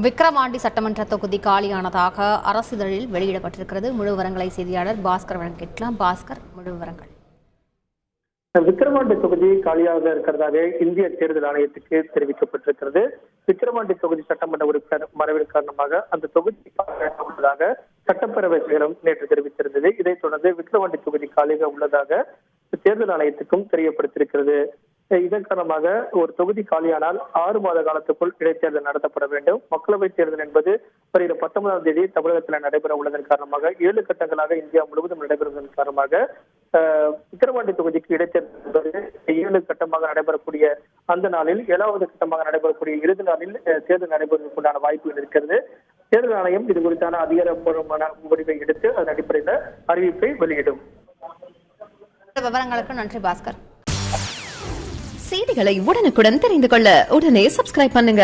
விக்கிரவாண்டி சட்டமன்ற தொகுதி காலியானதாக அரசிதழில் வெளியிடப்பட்டிருக்கிறது. முழு விவரங்களை செய்தியாளர் பாஸ்கர் வழங்க கேட்கலாம். பாஸ்கர், முழு விவரங்கள். விக்கிரவாண்டி தொகுதி காலியாக இருக்கிறதாக இந்திய தேர்தல் ஆணையத்துக்கு தெரிவிக்கப்பட்டிருக்கிறது. விக்கிரவாண்டி தொகுதி சட்டமன்ற உறுப்பினர் மறைவின் காரணமாக அந்த தொகுதி உள்ளதாக சட்டப்பேரவை செயலம் நேற்று தெரிவித்திருந்தது. இதைத் தொடர்ந்து விக்கிரவாண்டி தொகுதி காலியாக உள்ளதாக தேர்தல் ஆணையத்துக்கும் தெரியப்படுத்தியிருக்கிறது. இதன் காரணமாக ஒரு தொகுதி காலியானால் 6 மாத காலத்துக்குள் இடைத்தேர்தல் நடத்தப்பட வேண்டும். மக்களவைத் தேர்தல் என்பது வருகிற 19ஆம் தேதி தமிழகத்தில் நடைபெற உள்ளதன் காரணமாக 7 கட்டங்களாக இந்தியா முழுவதும் நடைபெறுவதன் காரணமாக விக்கிரவாண்டி தொகுதிக்கு இடைத்தேர்தல் என்பது 7 கட்டமாக நடைபெறக்கூடிய அந்த நாளில் 7வது கட்டமாக நடைபெறக்கூடிய இறுதி நாளில் தேர்தல் நடைபெறுவதற்குண்டான வாய்ப்புகள் இருக்கிறது. தேர்தல் ஆணையம் இது குறித்தான அதிகாரப்பூர்வமான முடிவை எடுத்து அதன் அடிப்படையில் அறிவிப்பை வெளியிடும். விவரங்களுக்கு நன்றி பாஸ்கர். செய்திகளை உடனுக்குடன் தெரிந்து கொள்ள உடனே சப்ஸ்கிரைப் பண்ணுங்க.